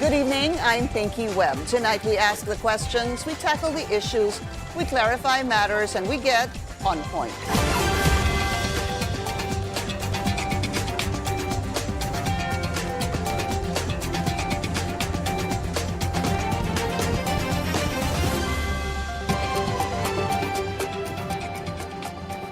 Good evening, I'm Pinky Webb. Tonight we ask the questions, we tackle the issues, we clarify matters, and we get on point.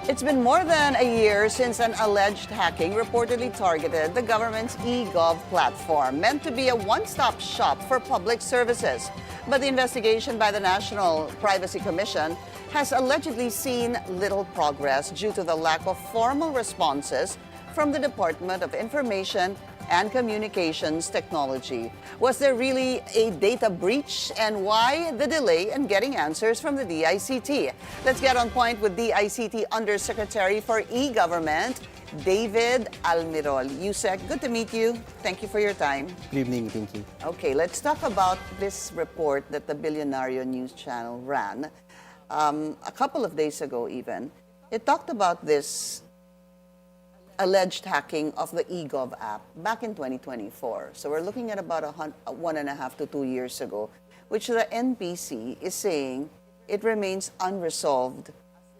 It's been more than a year since an alleged hacking reportedly targeted the government's eGov platform, meant to be a one-stop shop for public services. But the investigation by the National Privacy Commission has allegedly seen little progress due to the lack of formal responses from the Department of Information and Communications Technology. Was there really a data breach, and why the delay in getting answers from the DICT? Let's get on point with DICT Undersecretary for E-Government, David Almirol. Yusek, good to meet you. Thank you for your time. Good evening, Pinky. Okay, let's talk about this report that the Billionario News Channel ran a couple of days ago even. It talked about this alleged hacking of the eGov app back in 2024. So we're looking at about 1.5 to 2 years ago, which the NPC is saying it remains unresolved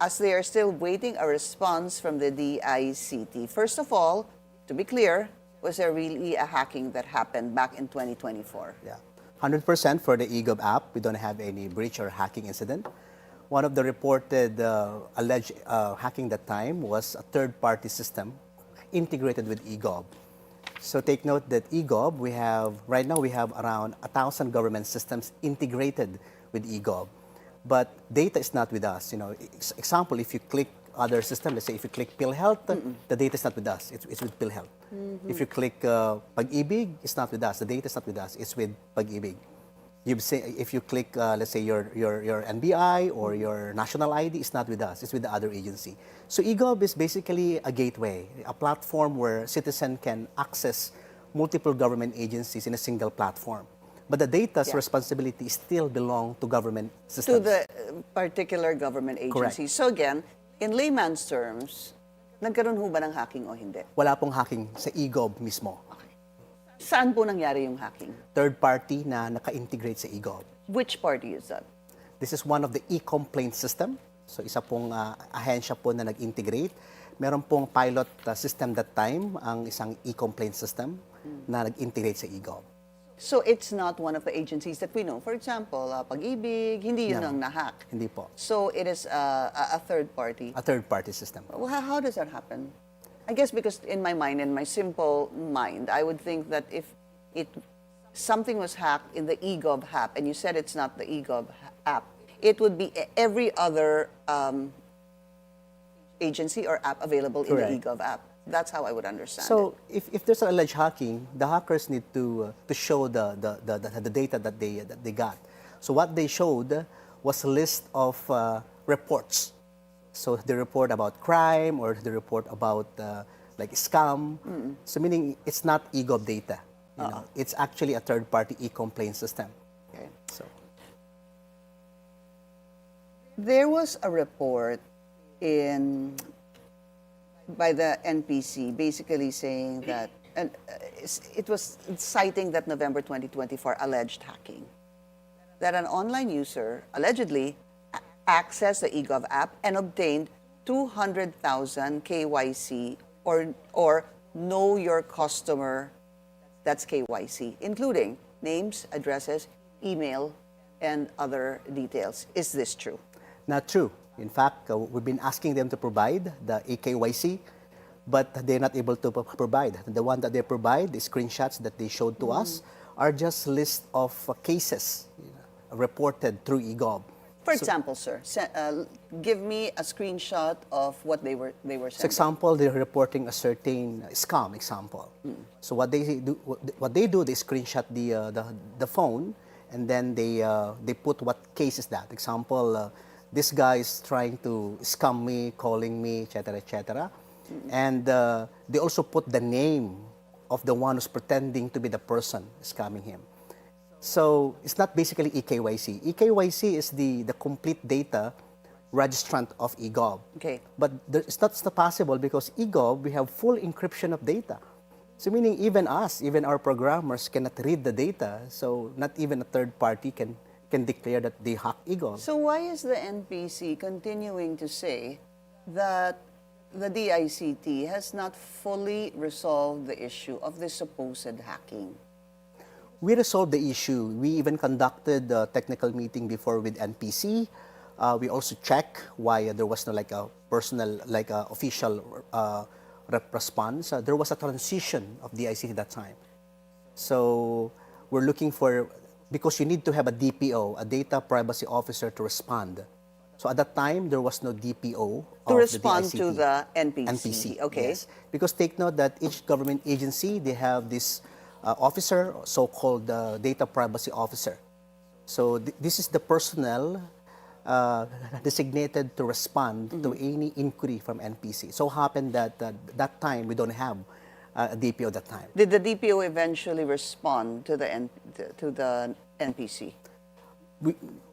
as they are still waiting a response from the DICT. First of all, to be clear, was there really a hacking that happened back in 2024? Yeah, 100% for the eGov app. We don't have any breach or hacking incident. One of the reported alleged hacking that time was a third-party system integrated with eGov. So take note that eGov, right now we have around 1,000 government systems integrated with eGov. But data is not with us. You know, example, if you click other system, let's say if you click PhilHealth, the data is not with us. It's with PhilHealth. If you click Pag-ibig, it's not with us. The data is not with us. It's with Pag-ibig. If you click, let's say, your NBI or your national ID, it's not with us. It's with the other agency. So eGov is basically a gateway, a platform where citizens can access multiple government agencies in a single platform. But the data's responsibility still belong to government systems. To the particular government agency. Correct. So again, in layman's terms, nagkaroon ho ba ng hacking o hindi? Wala pong hacking sa eGov mismo. Saan po nangyari yung hacking? Third party na naka-integrate sa eGov. Which party is that? This is one of the e-complaint system. So isa pong ahensya po na nag-integrate. Meron pong pilot system that time, ang isang e-complaint system na nag-integrate sa eGov. So it's not one of the agencies that we know. For example, Pag-ibig, hindi yun ang na-hack. Hindi po. So it is a third party. A third party system. Well, how does that happen? I guess because in my mind, in my simple mind, I would think that if something was hacked in the eGov app, and you said it's not the eGov app, it would be every other agency or app available in the eGov app. That's how I would understand it. So if there's an alleged hacking, the hackers need to show the data that they got. So what they showed was a list of reports. So they report about crime or they report about like scam. So meaning it's not eGov data. You know, it's actually a third-party e-complaint system. Okay. So there was a report by the NPC basically saying that, and it was citing that November 2024 alleged hacking, that an online user allegedly accessed the eGov app and obtained 200,000 KYC or know your customer, that's KYC, including names, addresses, email, and other details. Is this true? not true. In fact, we've been asking them to provide the eKYC, but they're not able to provide. The one that they provide, the screenshots that they showed to us, are just list of cases reported through eGov. For example, sir, give me a screenshot of what they were sending. For example, they're reporting a certain scam example. So what they do, they screenshot the phone, and then they put what case is that. Example, this guy is trying to scam me, calling me, etc., etc. And they also put the name of the one who's pretending to be the person scamming him. So it's not basically eKYC. eKYC is the complete data registrant of eGov. Okay. But it's not possible because eGov, we have full encryption of data. So meaning even us, even our programmers cannot read the data, so not even a third party can declare that they hack eGov. So why is the NPC continuing to say that the DICT has not fully resolved the issue of the supposed hacking? We resolved the issue. We even conducted a technical meeting before with NPC. We also check why there was no like a personal, like a official response. There was a transition of the DICT at that time. So we're looking for, because you need to have a DPO, a data privacy officer, to respond. So at that time, there was no DPO To of respond the DICT. to the NPC. NPC, Okay. yes. Because take note that each government agency, they have this officer, so-called data privacy officer. So this is the personnel designated to respond to any inquiry from NPC. So happened that that time we don't have a DPO at that time. Did the DPO eventually respond to the NPC?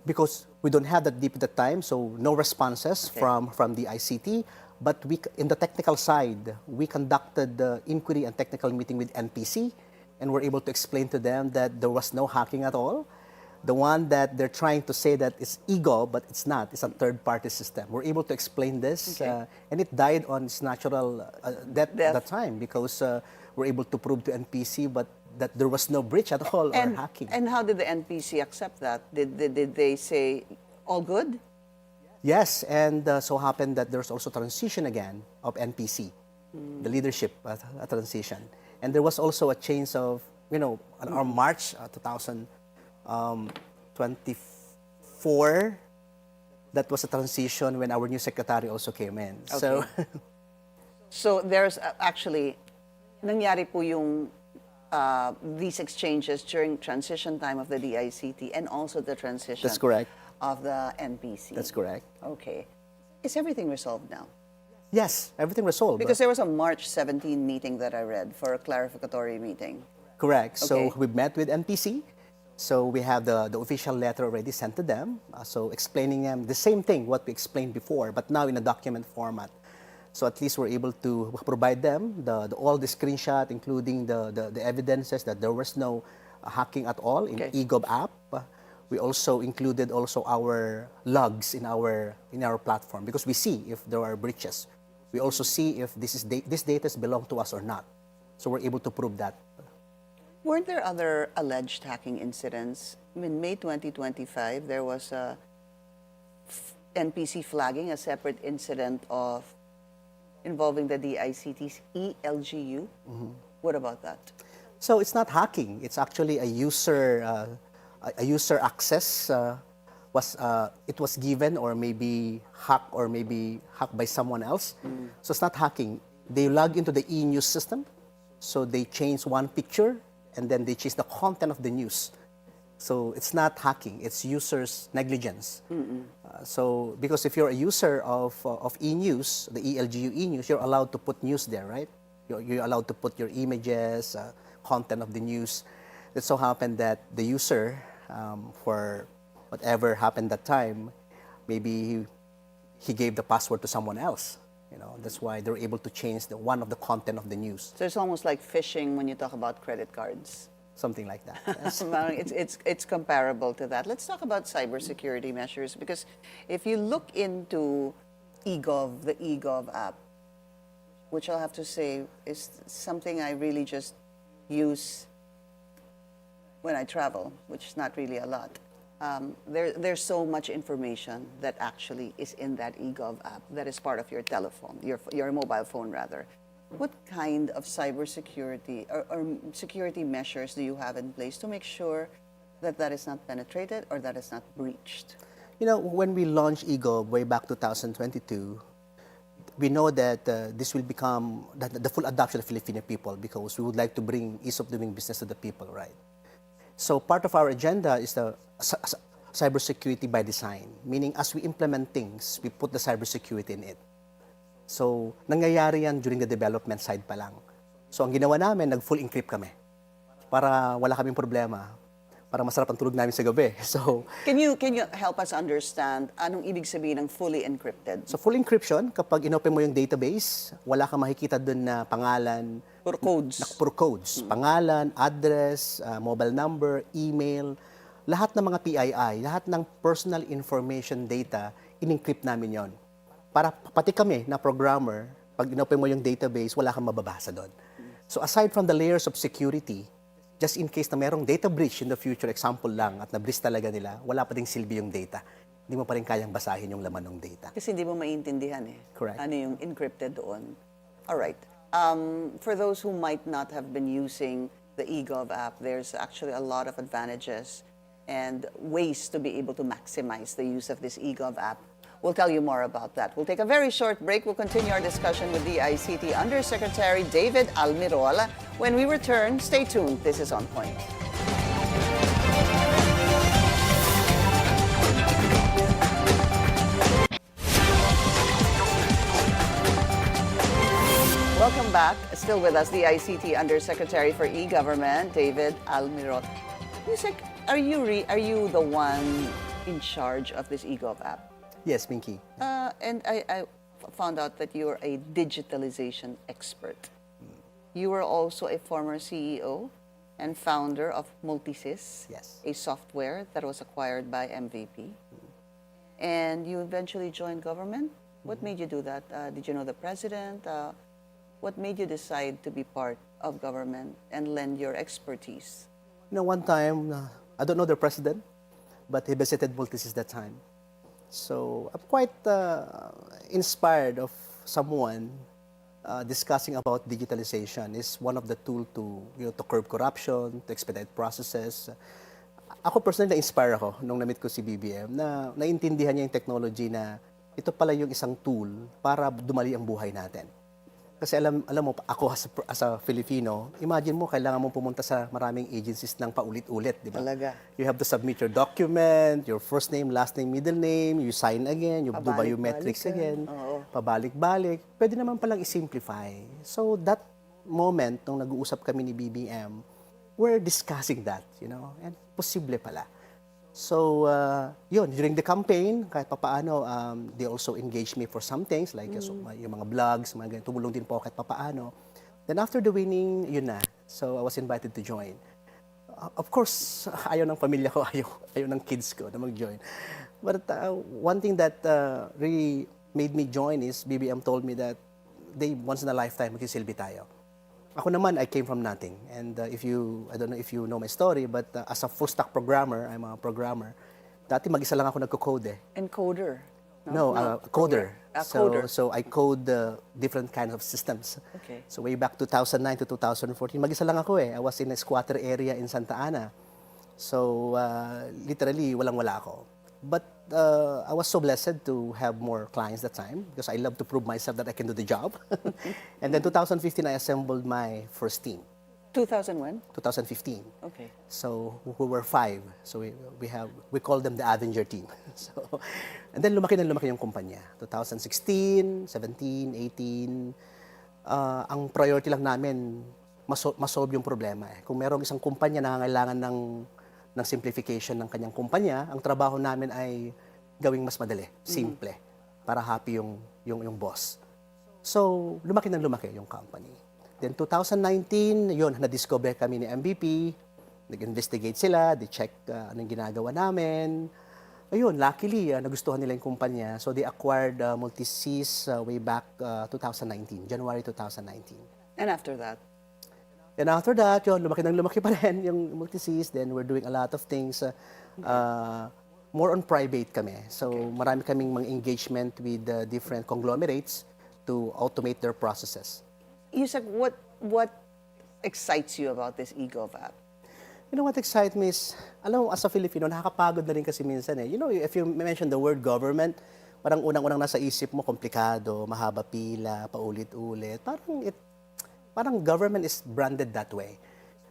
Because we don't have that DPO at that time, so no responses from the ICT. But in the technical side, we conducted the inquiry and technical meeting with NPC, and were able to explain to them that there was no hacking at all. The one that they're trying to say that it's eGov, but it's not. It's a third-party system. We're able to explain this, and it died on its natural death at that time, because we're able to prove to NPC but that there was no breach at all or hacking. And how did the NPC accept that? Did they say, all good? Yes, and so happened that there's also transition again of NPC, the leadership transition. And there was also a change of, on March 2024, that was a transition when our new secretary also came in. Okay. So there's actually, nangyari po yung these exchanges during transition time of the DICT and also the transition That's correct. of the NPC. That's correct. Okay. Is everything resolved now? Yes, everything resolved. Because there was a March 17 meeting that I read for a clarificatory meeting. Correct. Okay. So we met with NPC. So we have the official letter already sent to them. So explaining them the same thing what we explained before, but now in a document format. So at least we're able to provide them all the screenshot, including the evidences that there was no hacking at all in eGov app. We also included our logs in our platform, because we see if there are breaches. We also see if this data belong to us or not. So we're able to prove that. Weren't there other alleged hacking incidents? In May 2025, there was a NPC flagging a separate incident involving the DICT's Elgu. What about that? So it's not hacking. It's actually a user access it was given, or maybe hacked by someone else. So it's not hacking. They log into the e-news system. So they change one picture, and then they change the content of the news. So it's not hacking. It's users' negligence. So because if you're a user of e-news, the Elgu e-news, you're allowed to put news there, right? You're allowed to put your images, content of the news. It so happened that the user, for whatever happened that time, maybe he gave the password to someone else. That's why they're able to change one of the content of the news. So it's almost like phishing when you talk about credit cards. Something like that. Yes. It's comparable to that. Let's talk about cybersecurity measures, because if you look into eGov, the eGov app, which I'll have to say is something I really just use when I travel, which is not really a lot. There's so much information that actually is in that eGov app that is part of your telephone, your mobile phone rather. What kind of cybersecurity or security measures do you have in place to make sure that that is not penetrated or that is not breached? When we launched eGov way back 2022, we know that this will become the full adoption of Filipino people, because we would like to bring ease of doing business to the people, right? So part of our agenda is the cybersecurity by design, meaning as we implement things, we put the cybersecurity in it. So nangyayari yan during the development side pa lang. So ang ginawa namin, nag-full encrypt kami para wala kaming problema. para masarap ang tulog namin sa gabi. So, Can you help us understand anong ibig sabihin ng fully encrypted? so full encryption, kapag inopen mo yung database, wala kang makikita doon na pangalan, Puro codes. puro codes. Pangalan, address, mobile number, email, lahat ng mga PII, lahat ng personal information data, in-encrypt namin yon. Para pati kami na programmer, pag inopen mo yung database, wala kang mababasa doon. So aside from the layers of security, just in case na merong data breach in the future, example lang, at na-breach talaga nila, wala pa ding silbi yung data. Hindi mo pa rin kayang basahin yung laman ng data. Kasi hindi mo maintindihan eh. Correct. Ano yung encrypted doon. Alright. For those who might not have been using the eGov app, there's actually a lot of advantages and ways to be able to maximize the use of this eGov app. We'll tell you more about that. We'll take a very short break. We'll continue our discussion with DICT Undersecretary David Almirol. When we return, stay tuned. This is On Point. Welcome back. Still with us, the DICT Undersecretary for E-Government, David Almirol. Yusek, are you the one in charge of this eGov app? Yes, Pinky. And I found out that you are a digitalization expert. You were also a former CEO and founder of Multisys, Yes. a software that was acquired by MVP. And you eventually joined government. What made you do that? Did you know the president? What made you decide to be part of government and lend your expertise? You know, one time, I don't know the president, but he visited Multisys that time. So I'm quite inspired of someone discussing about digitalization is one of the tools to to curb corruption, to expedite processes. Ako personally na-inspire ako nung na-meet ko si BBM na naintindihan niya yung technology na ito pala yung isang tool para dumali ang buhay natin. Kasi alam mo, ako as a Filipino, imagine mo, kailangan mo pumunta sa maraming agencies ng paulit-ulit, di ba? Talaga. You have to submit your document, your first name, last name, middle name, you sign again, you do biometrics again, pabalik-balik. Pwede naman palang i-simplify. So that moment, nung nag-uusap kami ni BBM, we're discussing that, and posible pala. So, during the campaign, kahit papaano, they also engaged me for some things, like yung mga vlogs, mga ganyan, tumulong din po kahit papaano. Then after the winning, yun na. So, I was invited to join. Of course, ayaw ng pamilya ko, ayaw ng kids ko na mag-join. But one thing that really made me join is BBM told me that once in a lifetime, magsisilbi tayo. Ako naman, I came from nothing. And I don't know if you know my story, but as a full-stack programmer, I'm a programmer. Dati mag-isa lang ako nagko-code eh. Encoder? No, coder. Coder. So I code different kinds of systems. Okay. So way back 2009 to 2014, mag-isa lang ako eh. I was in a squatter area in Santa Ana. So literally, walang-wala ako. But I was so blessed to have more clients that time because I love to prove myself that I can do the job. And then 2015, I assembled my first team. 2000 when? 2015. Okay. So we were 5. So we call them the Avenger team. So and then lumaki yung kumpanya. 2016, 17, 18. Ang priority lang namin masolve yung problema eh. Kung merong isang kumpanya na nangangailangan ng simplification ng kanyang kumpanya, ang trabaho namin ay gawing mas madali, simple, para happy yung boss. So, lumaki yung company. Then 2019, na-discover kami ni MVP, nag-investigate sila, they check anong ginagawa namin. Ayun, luckily, nagustuhan nila yung kumpanya. So, they acquired Multisys way back 2019, January 2019. And after that? And after that, lumaki pa rin yung Multisys. Then we're doing a lot of things. More on private kami. So marami kaming mga engagement with different conglomerates to automate their processes. Yusek, what excites you about this eGov app? You know what excites me is, alam mo, as a Filipino, nakakapagod na rin kasi minsan eh. If you mention the word government, parang unang-unang nasa isip mo, komplikado, mahaba pila, paulit-ulit. Parang government is branded that way.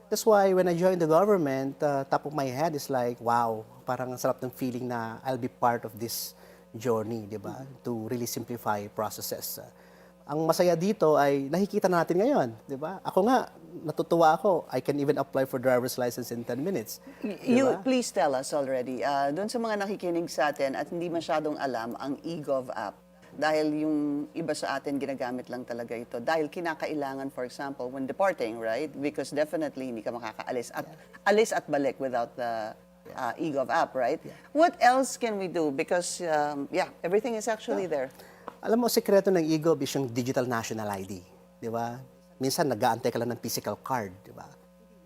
That's why when I joined the government, top of my head is like, wow, parang sarap ng feeling na I'll be part of this journey, di ba? To really simplify processes. Ang masaya dito ay nakikita na natin ngayon, di ba? Ako nga, natutuwa ako. I can even apply for driver's license in 10 minutes. You please tell us already, doon sa mga nakikinig sa atin at hindi masyadong alam ang eGov app, dahil yung iba sa atin ginagamit lang talaga ito. Dahil kinakailangan, for example, when departing, right? Because definitely hindi ka makakaalis at alis at balik without the eGov app, right? Yeah. What else can we do? Because, yeah, everything is actually there. Alam mo, sekreto ng eGov is yung digital national ID, di ba? Minsan nag-aantay ka lang ng physical card, di ba?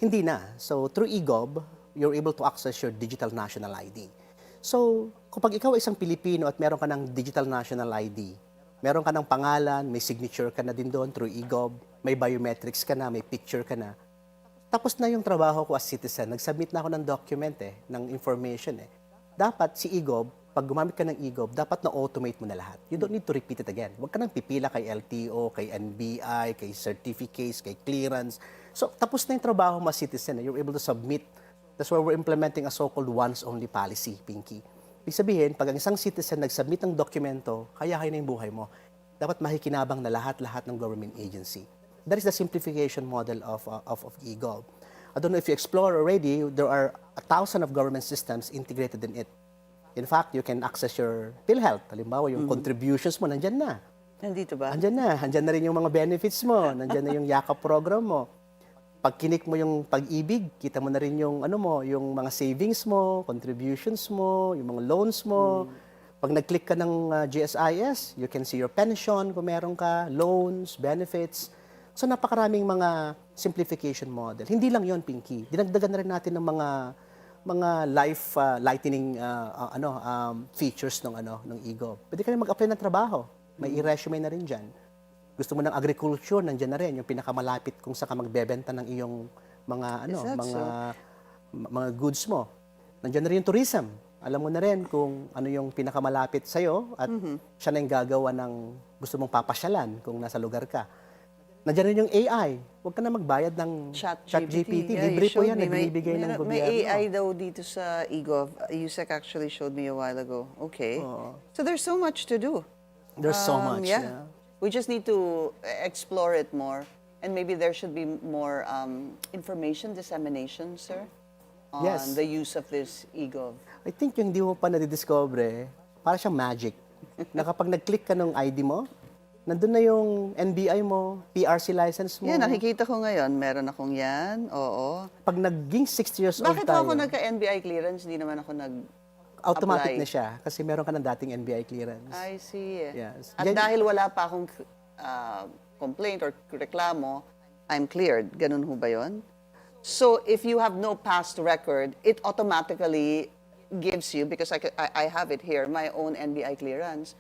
Hindi na. So, through eGov, you're able to access your digital national ID. So, kapag ikaw ay isang Pilipino at meron ka ng digital national ID, meron ka ng pangalan, may signature ka na din doon through eGov, may biometrics ka na, may picture ka na, tapos na yung trabaho ko as citizen. Nag-submit na ako ng document ng information Dapat si eGov, pag gumamit ka ng eGov, dapat na-automate mo na lahat. You don't need to repeat it again. Huwag ka nang pipila kay LTO, kay NBI, kay certificates, kay clearance. So, tapos na yung trabaho mo as citizen. You're able to submit. That's why we're implementing a so-called once-only policy, Pinky. Ibig sabihin, pag ang isang citizen nag-submit ng dokumento, kaya-kaya na yung buhay mo. Dapat makikinabang na lahat-lahat ng government agency. That is the simplification model of eGov. I don't know if you explore already, there are 1,000 of government systems integrated in it. In fact, you can access your PhilHealth. Halimbawa, yung contributions mo, nandyan na. Nandito ba? Nandyan na. Nandyan na rin yung mga benefits mo. Nandyan na yung yakap program mo. Pag kinik mo yung pag-ibig, kita mo na rin yung, yung mga savings mo, contributions mo, yung mga loans mo. Pag nag-click ka ng GSIS, you can see your pension kung meron ka, loans, benefits. So napakaraming mga simplification model. Hindi lang yon, Pinky. Dinagdagan na rin natin ng mga life lightening features ng eGov. Pwede ka rin mag-apply ng trabaho. May i-resume na rin diyan. Gusto mo ng agriculture, nandiyan na rin yung pinakamalapit kung saan ka magbebenta ng iyong mga goods mo. Nandiyan na rin yung tourism. Alam mo na rin kung ano yung pinakamalapit sa iyo at siya na yung gagawa ng gusto mong papasyalan kung nasa lugar ka. Nandiyan rin yung AI. Huwag ka na magbayad ng ChatGPT. Yeah, libre po yan, nagbibigay ng gobyerno. May AI daw dito sa eGov. USEC actually showed me a while ago. Okay. So there's so much to do. There's so much, yeah. We just need to explore it more. And maybe there should be more information dissemination, sir, on the use of this eGov. I think yung hindi mo pa nadidiscover, para siyang magic. Na kapag nag-click ka ng ID mo, nandun na yung NBI mo, PRC license mo. Yeah, nakikita ko ngayon. Meron akong yan. Oo. Pag naging 60 years old Bakit tayo, ako nagka-NBI clearance? Hindi naman ako automatic na siya kasi meron ka ng dating NBI clearance. I see. Yes. At dahil wala pa akong complaint or reklamo, I'm cleared. Ganun ho ba yun? So if you have no past record, it automatically gives you, because I have it here, my own NBI clearance.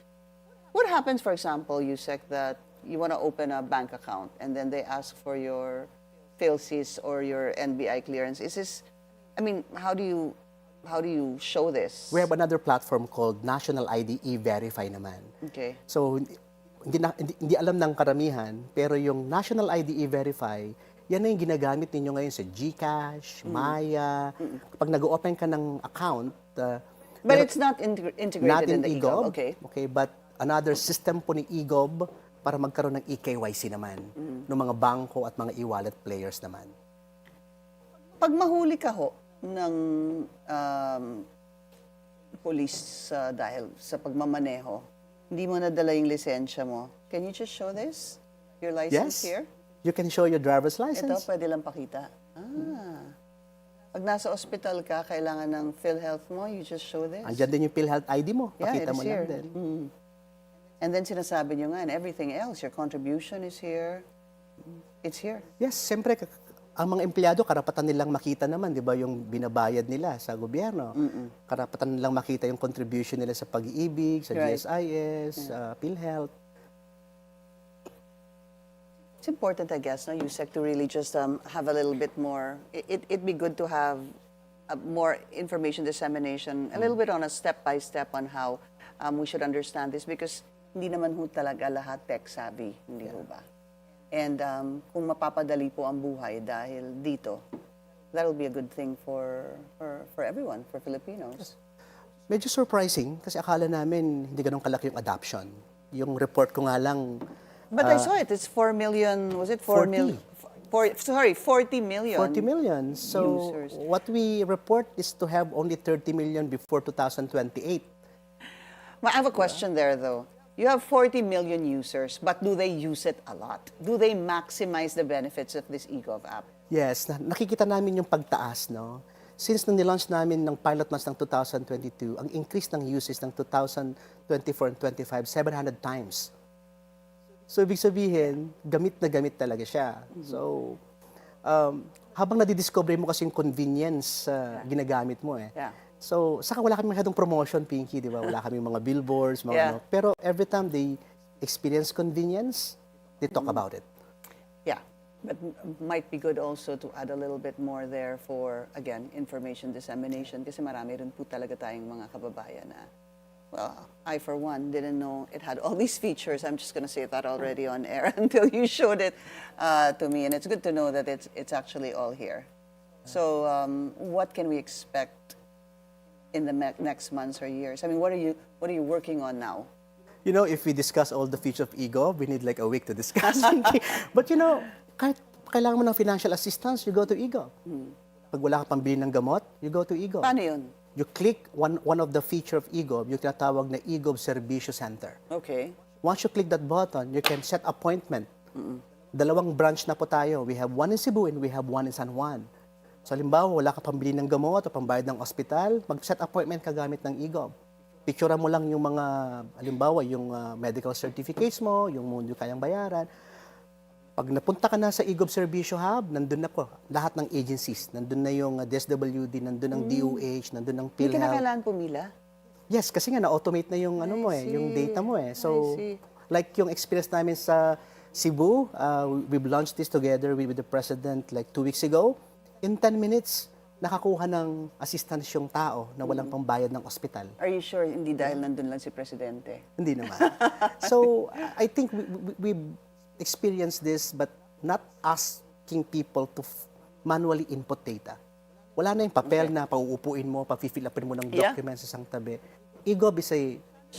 What happens, for example, USEC, that you want to open a bank account and then they ask for your PhilSys or your NBI clearance? Is this, I mean, how do you show this? We have another platform called National ID E-Verify naman. Okay. So, hindi alam ng karamihan, pero yung National ID E-Verify, yan na yung ginagamit ninyo ngayon sa GCash, Maya. Kapag nag-open ka ng account, but it's not integrated in the eGov. Okay. Okay, but another system po ni eGov para magkaroon ng eKYC naman ng mga bangko at mga e-wallet players naman. Pag mahuli ka ho ng police dahil sa pagmamaneho, hindi mo nadala yung lisensya mo, can you just show this? Your license here? You can show your driver's license. Ito, pwede lang pakita. Pag nasa ospital ka, kailangan ng PhilHealth mo, you just show this. Andiyan din yung PhilHealth ID mo. Pakita mo here. lang din. And then sinasabi nyo nga, and everything else, your contribution is here. It's here. Yes, siyempre, ang mga empleyado, karapatan nilang makita naman, di ba, yung binabayad nila sa gobyerno. Karapatan nilang makita yung contribution nila sa pag-ibig, sa GSIS, PhilHealth. It's important, I guess, USEC, to really just have a little bit more. It'd be good to have more information dissemination, a little bit on a step-by-step on how we should understand this, because hindi naman ho talaga lahat tech-savvy, hindi ho ba? And kung mapapadali po ang buhay dahil dito, that'll be a good thing for everyone, for Filipinos. Medyo surprising kasi akala namin hindi ganun kalaki yung adoption. Yung report ko nga lang, But I saw it. It's 4 million. Was it 4 million? 40 million. 40 million. So users. what we report is to have only 30 million before 2028. I have a question there, though. You have 40 million users, but do they use it a lot? Do they maximize the benefits of this eGov app? Yes, nakikita namin yung pagtaas, no? Since nung nilaunch namin ng pilot months ng 2022, ang increase ng usage ng 2024 and 25, 700 times. So, ibig sabihin, gamit na gamit talaga siya. So, habang nadidiscover mo kasi yung convenience ginagamit mo eh. Yeah. So, saka wala kami masyadong promotion, Pinky, di ba? Wala kami mga billboards, mga ano. Pero every time they experience convenience, they talk about it. Yeah, but might be good also to add a little bit more there for, again, information dissemination. Kasi marami rin po talaga tayong mga kababayan na, well, I for one didn't know it had all these features. I'm just going to say that already on air until you showed it to me. And it's good to know that it's actually all here. So what can we expect in the next months or years? I mean, what are you working on now? You know, if we discuss all the features of eGov, we need like a week to discuss. But you know, kahit kailangan mo ng financial assistance, you go to eGov. Pag wala ka pambili ng gamot, you go to eGov. Paano yun? You click one of the feature of eGov, yung tinatawag na eGov Servicio Center. Okay. Once you click that button, you can set appointment. Dalawang branch na po tayo. We have one in Cebu and we have one in San Juan. So, halimbawa, wala ka pambili ng gamot o pambayad ng ospital, mag-set appointment ka gamit ng eGov. Picturean mo lang yung mga, halimbawa, yung medical certificates mo, yung kayang bayaran. Pag napunta ka na sa eGov Servicio Hub, nandun na po lahat ng agencies. Nandun na yung DSWD, nandun ang DOH, nandun ang Hindi ka na PhilHealth. kailangan pumila? Yes, kasi nga na-automate na yung ano mo yung data mo eh. So, like yung experience namin sa Cebu, we've launched this together with the President like 2 weeks ago. In 10 minutes, nakakuha ng assistance yung tao na walang pambayad ng ospital. Are you sure hindi dahil nandun lang si Presidente? Hindi naman. So, I think we've experienced this but not asking people to manually input data. Wala na yung papel na pauupuin mo, pa-fill upin mo ng documents sa isang tabi. eGov is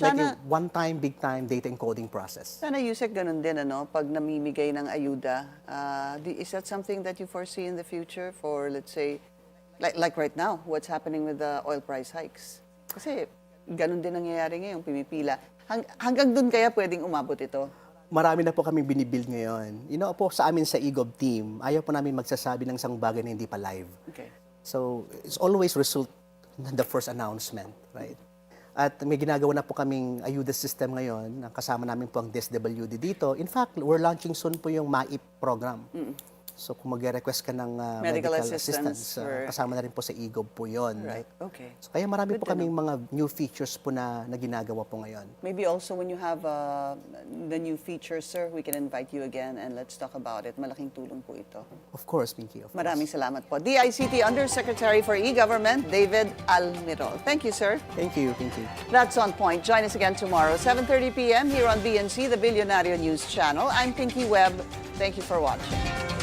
like a one-time, big-time data encoding process. Sana Yusek ganun din, ano? Pag namimigay ng ayuda, is that something that you foresee in the future for, let's say, like right now, what's happening with the oil price hikes? Kasi ganun din nangyayari ngayon, pumipila. Hanggang dun kaya pwedeng umabot ito? Marami na po kami binibuild ngayon. You know po, sa amin sa eGov team, ayaw po namin magsasabi ng isang bagay na hindi pa live. Okay. So, it's always result the first announcement, right? At may ginagawa na po kaming ayuda system ngayon, kasama namin po ang DSWD dito. In fact, we're launching soon po yung MAIP program. So kung mag-request ka ng medical assistance, kasama na rin po sa eGov po yun. Right, okay. So, kaya marami po kaming mga new features po na ginagawa po ngayon. Maybe also when you have the new features, sir, we can invite you again and let's talk about it. Malaking tulong po ito. Of course, Pinky. Of course. Maraming salamat po. DICT Undersecretary for eGovernment, David Almirol. Thank you, sir. Thank you. Thank you. That's On Point. Join us again tomorrow, 7:30 p.m. here on BNC, the Billionaire News Channel. I'm Pinky Webb. Thank you for watching.